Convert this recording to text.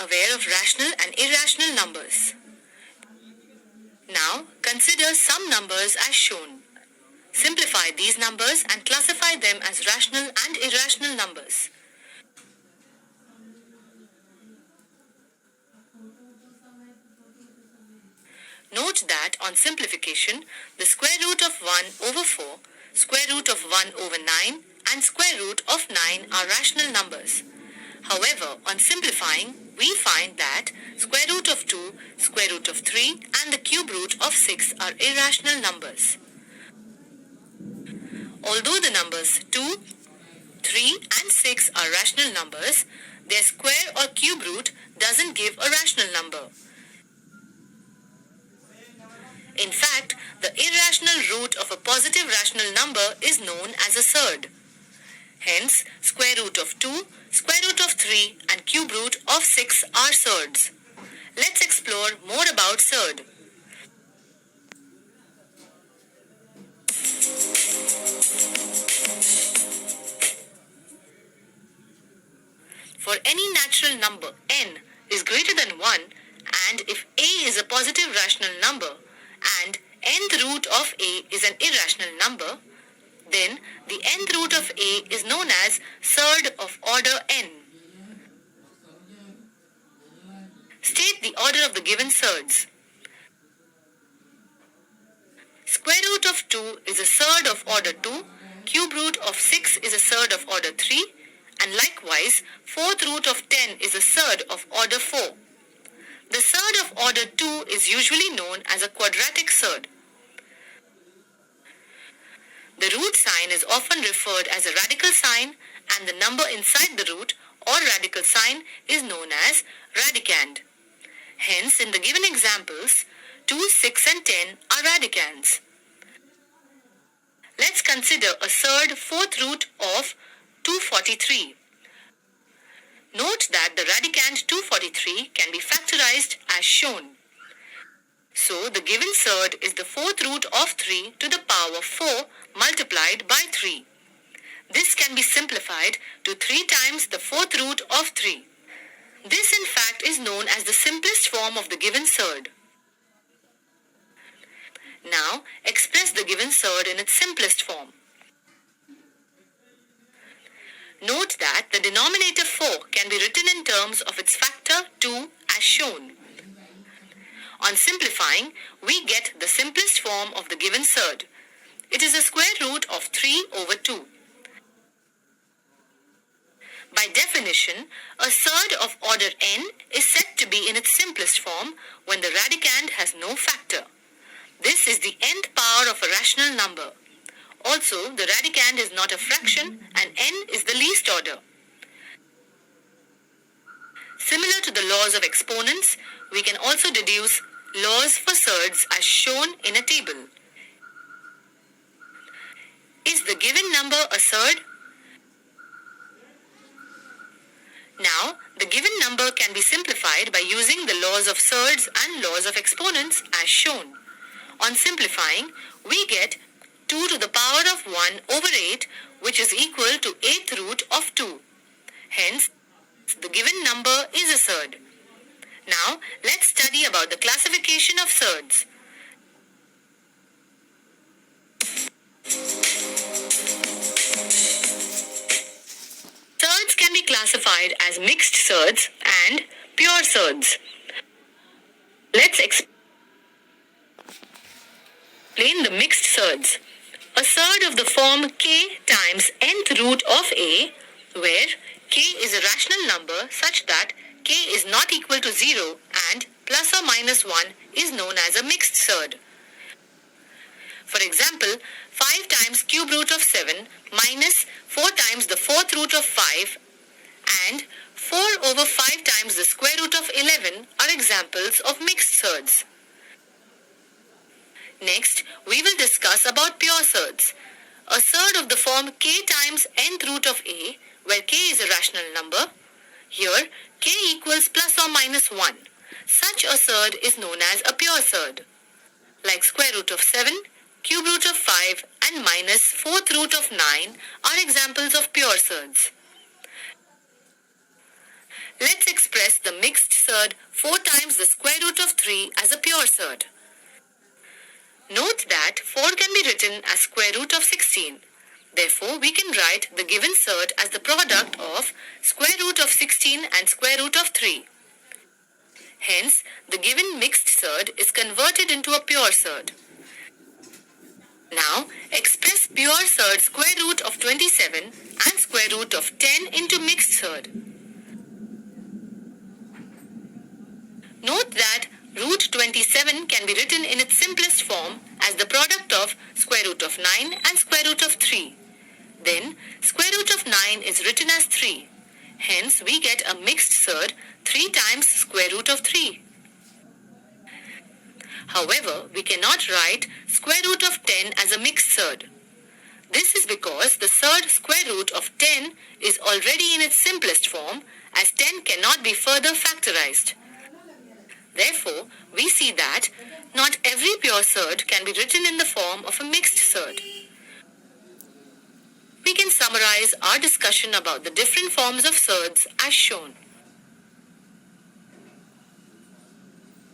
aware of rational and irrational numbers. Now, consider some numbers as shown. Simplify these numbers and classify them as rational and irrational numbers. Note that on simplification, the square root of 1 over 4, square root of 1 over 9 and square root of 9 are rational numbers. However, on simplifying, we find that square root of 2, square root of 3 and the cube root of 6 are irrational numbers. Although the numbers 2, 3 and 6 are rational numbers, their square or cube root doesn't give a rational number. In fact, the irrational root of a positive rational number is known as a surd. Hence, square root of 2, square root of 3 and cube root of 6 are surds. Let's explore more about surd. For any natural number n is greater than 1 and if a is a positive rational number and nth root of a is an irrational number, then the nth root of a is known as surd of order n. State the order of the given surds. Square root of 2 is a surd of order 2, cube root of 6 is a surd of order 3, and likewise, fourth root of 10 is a surd of order 4. The surd of order 2 is usually known as a quadratic surd. The root sign is often referred as a radical sign and the number inside the root or radical sign is known as radicand. Hence, in the given examples, 2, 6 and 10 are radicands. Let's consider a surd fourth root of 243. Note that the radicand 243 can be factorized as shown. So, the given surd is the fourth root of 3 to the power 4 multiplied by 3. This can be simplified to 3 times the fourth root of 3. This in fact is known as the simplest form of the given surd. Now, express the given surd in its simplest form. Note that the denominator 4 can be written in terms of its factor 2 as shown. On simplifying, we get the simplest form of the given surd. It is the square root of 3 over 2. By definition, a surd of order n is said to be in its simplest form when the radicand has no factor. This is the nth power of a rational number. Also, the radicand is not a fraction and n is the least order. Similar to the laws of exponents, we can also deduce laws for surds as shown in a table. Is the given number a surd? Now, the given number can be simplified by using the laws of surds and laws of exponents as shown. On simplifying, we get 2 to the power of 1 over 8, which is equal to 8th root of 2. Hence, the given number is a surd. Now, let's study about the classification of surds. Surds can be classified as mixed surds and pure surds. Let's explain the mixed surds. A surd of the form k times nth root of a, where k is a rational number such that k is not equal to 0 and plus or minus 1 is known as a mixed surd. For example, 5 times cube root of 7 minus 4 times the fourth root of 5 and 4 over 5 times the square root of 11 are examples of mixed surds. Next, we will discuss about pure surds. A surd of the form k times nth root of a, where k is a rational number. Here, k equals plus or minus 1. Such a surd is known as a pure surd. Like square root of 7, cube root of 5 and minus fourth root of 9 are examples of pure surds. Let's express the mixed surd 4 times the square root of 3 as a pure surd. Note that 4 can be written as square root of 16. Therefore, we can write the given surd as the product of square root of 16 and square root of 3. Hence, the given mixed surd is converted into a pure surd. Now, express pure surd square root of 27 and square root of 10 into mixed surd. Note that root 27 can be written in its simplest form as the product of square root of 9 and square root of 3. Then, square root of 9 is written as 3. Hence, we get a mixed surd 3 times square root of 3. However, we cannot write square root of 10 as a mixed surd. This is because the surd square root of 10 is already in its simplest form, as 10 cannot be further factorized. Therefore, we see that not every pure surd can be written in the form of a mixed surd. We can summarize our discussion about the different forms of surds as shown.